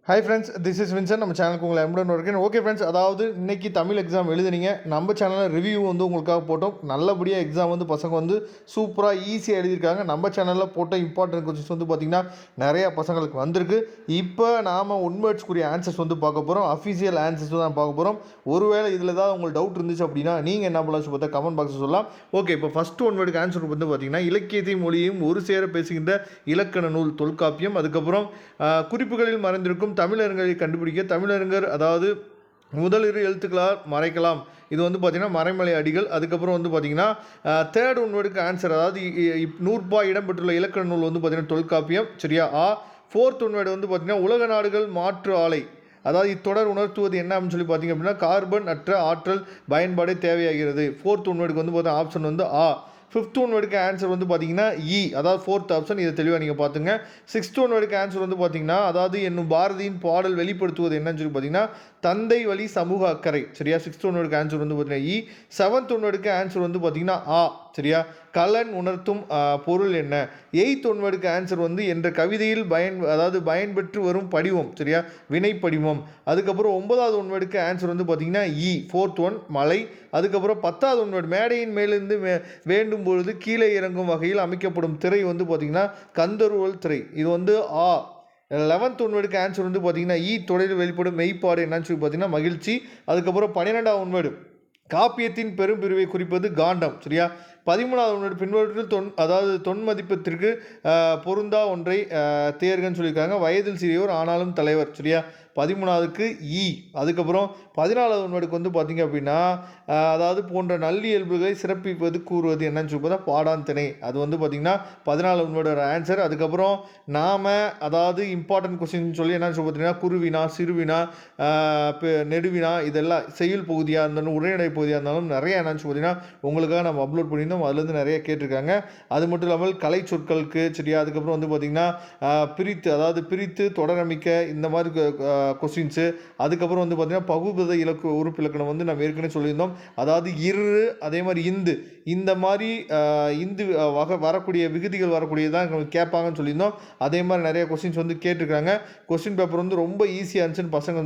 Hi friends, this is Vinson. நம்ம சேனலுக்கு உங்களை எம்புடன் இருக்கேன். ஓகே ஃப்ரெண்ட்ஸ், அதாவது இன்றைக்கி தமிழ் எக்ஸாம் எழுதுனீங்க. நம்ம சேனலில் ரிவ்யூ உங்களுக்காக போட்டோம். நல்லபடியாக எக்ஸாம் பசங்க சூப்பராக ஈஸியாக எழுதியிருக்காங்க. நம்ம சேனலில் போட்ட இம்பார்ட்டன்ட் கொஸ்டின்ஸ் பார்த்திங்கன்னா நிறையா பசங்களுக்கு வந்திருக்கு. இப்போ நாம் ஒன் வேர்ட்ஸ்க்குரிய ஆன்சர்ஸ் பார்க்க போகிறோம். அஃபிஷியல் ஆன்சர்ஸ் தான் பார்க்க போகிறோம். ஒருவேளை இதில் ஏதாவது உங்களுக்கு டவுட் இருந்துச்சு அப்படின்னா நீங்கள் என்ன பண்ணலாம் பார்த்தா கமெண்ட் பாக்ஸில் சொல்லலாம். ஓகே, இப்போ ஃபஸ்ட்டு ஒன் வேர்டுக்கு ஆன்சர் பார்த்திங்கன்னா இலக்கியத்தையும் மொழியையும் ஒரு சேர பேசுகின்ற இலக்கண நூல் தொல்காப்பியம். அதுக்கப்புறம் குறிப்புகளில் மறைந்திருக்கும் தமிழர்களை கண்டுபிடிக்க தமிழறிஞர், அதாவது முதலிரு எழுத்துக்களால் மறைக்கலாம். இது பார்த்திங்கன்னா மறைமலை அடிகள். அதுக்கப்புறம் பார்த்திங்கன்னா தேர்ட் ஒன் வேர்டுக்கு ஆன்சர், அதாவது 100 இடம்பெற்றுள்ள இலக்கண நூல் பார்த்திங்கன்னா தொல்காப்பியம். சரியா? ஃபோர்த் ஒன் வேர்டு பார்த்திங்கன்னா உலக நாடுகள் மாற்று ஆலை. அதாவது இத்தொடர் உணர்த்துவது என்ன அப்படின்னு சொல்லி பார்த்திங்க அப்படின்னா கார்பன் அற்ற ஆற்றல் பயன்பாடே தேவையாகிறது. ஃபோர்த் ஒன் வேர்டுக்கு பார்த்தீங்கன்னா ஆப்ஷன் ஆ. ஃபிஃப்த் ஒன் வேர்டுக்கு ஆன்சர் பார்த்திங்கன்னா இ, அதாவது ஃபோர்த் ஆப்ஷன். இதை தெளிவாக நீங்கள் பார்த்துங்க. சிக்ஸ்த் ஒன் வேர்டுக்கு ஆன்சர் பார்த்திங்கன்னா அதாவது என்னும் பாரதியின் பாடல் வெளிப்படுத்துவது என்னன்னு சொல்லி பார்த்திங்கன்னா தந்தை வழி சமூக அக்கறை. சரியா? சிக்ஸ்த் ஒன் வேர்டுக்கு ஆன்சர் பார்த்திங்கன்னா இ. செவன்த் ஒன் வேர்டுக்கு ஆன்சர் பார்த்திங்கன்னா ஆ. சரியா? கலன் உணர்த்தும் பொருள் என்ன? எய்த் ஒன் வேர்டுக்கு ஆன்சர் என்ற கவிதையில் அதாவது பயன்பெற்று வரும் படிவம். சரியா? வினை படிவம். அதுக்கப்புறம் 9வது ஒன் வேர்டுக்கு ஆன்சர் பார்த்திங்கன்னா இ, ஃபோர்த் ஒன் மலை. அதுக்கப்புறம் 10வது ஒன் வேர்டு மேடையின் மேலிருந்து வேண்டும் பொழுது கீழே இறங்கும் வகையில் அமைக்கப்படும் திரை பார்த்திங்கன்னா கந்தருவல் திரை. இது ஆ. 11th ஒன் வேர்டுக்கு ஆன்சர் பார்த்திங்கன்னா இ, தொடரில் வெளிப்படும் மெய்ப்பாடு என்னன்னு சொல்லி பார்த்திங்கன்னா மகிழ்ச்சி. அதுக்கப்புறம் 12வது ஒன் வேர்டு காப்பியத்தின் பெரும் பிரிவை குறிப்பது காண்டம். சரியா? 13வது ஒன் வேர்டு பின்வற்றில் அதாவது தொன்மதிப்பத்திற்கு பொருந்தா ஒன்றை தேர்கன்னு சொல்லியிருக்காங்க. வயதில் சிறியோர் ஆனாலும் தலைவர். சரியா? 13வதுக்கு இ. அதுக்கப்புறம் 14வது ஒன் வேர்டுக்கு பார்த்திங்க அப்படின்னா அதாவது போன்ற நல்லியல்புகளை சிறப்பிப்பது கூறுவது என்னன்னு சொல்லி பார்த்தா பாடாந்திணை. அது பார்த்திங்கன்னா 14வது ஒன் வேர்டோட ஆன்சர். அதுக்கப்புறம் நாம் அதாவது இம்பார்ட்டன்ட் கொஸ்டின் சொல்லி என்னன்னு சொல்லி பார்த்தீங்கன்னா குருவினா, சிறுவினா, நெடுவினா, இதெல்லாம் செய்யுள் பகுதியாக இருந்தாலும் உரைநடை பகுதியாக இருந்தாலும் நிறைய என்னன்னு சொல்லி பார்த்தீங்கன்னா உங்களுக்காக நம்ம அப்லோட் பண்ணியிருந்தோம். அதுலேருந்து நிறைய கேட்டிருக்காங்க. அது மட்டும் இல்லாமல் கலை சொற்களுக்கு. சரியா? அதுக்கப்புறம் பார்த்திங்கன்னா பிரித்து, அதாவது பிரித்து தொடரமைக்க, இந்த மாதிரி கொஸ்டின்ஸு. அதுக்கப்புறம் பார்த்திங்கன்னா பகுபத இலக்கு உறுப்பு இலக்கணம் நம்ம ஏற்கனவே சொல்லியிருந்தோம். அதாவது இரு, அதே மாதிரி இந்து, இந்த மாதிரி இந்து வரக்கூடிய விகுதிகள் வரக்கூடியதான் கேட்பாங்கன்னு சொல்லியிருந்தோம். அதே மாதிரி நிறைய கொஸ்டின்ஸ் கேட்டிருக்காங்க. கொஸ்டின் பேப்பர் ரொம்ப ஈஸியாக இருந்துச்சுன்னு பசங்க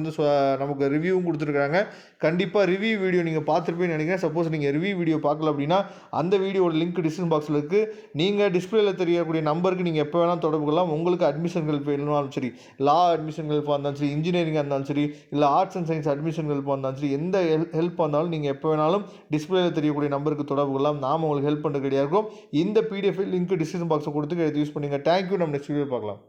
நமக்கு ரிவ்யூவும் கொடுத்துருக்காங்க. கண்டிப்பாக ரிவ்யூ வீடியோ நீங்கள் பார்த்துருப்பேன்னு நினைக்கிறேன். சப்போஸ் நீங்கள் ரிவ்யூ வீடியோ பார்க்கல அப்படின்னா அந்த வீடியோட லிங்க் டிஸ்கிரிப்ஷன் பாக்ஸில் இருக்குது. நீங்கள் டிஸ்பிளேல தெரியக்கூடிய நம்பருக்கு நீங்கள் எப்போ வேணாலும் தொடர்பு கொள்ளலாம். உங்களுக்கு அட்மிஷன் ஹெல்ப் வேணும்னாலும் சரி, லா அட்மிஷன் ஹெல்ப்பாக இருந்தாலும் சரி, இன்ஜினியரிங்காக இருந்தாலும் சரி, இல்லை ஆர்ட்ஸ் அண்ட் சயின்ஸ் அட்மிஷன் ஹெல்ப்பாக இருந்தாலும் சரி, எந்த ஹெல்ப்பாக இருந்தாலும் நீங்கள் எப்போ வேணாலும் டிஸ்பிளேல தெரியக்கூடிய நம்பருக்கு தொடர்பு கொள்ளலாம். நாம் உங்களுக்கு ஹெல்ப் பண்ணுறது கிடையாது. இந்த பிடிஎஃப் லிங்க் டிஸ்கிரிப்ஷன் பாக்ஸை கொடுத்து யூஸ் பண்ணுங்கள். தேங்க்யூ. நம்ம நெக்ஸ்ட் வீடியோ பார்க்கலாம்.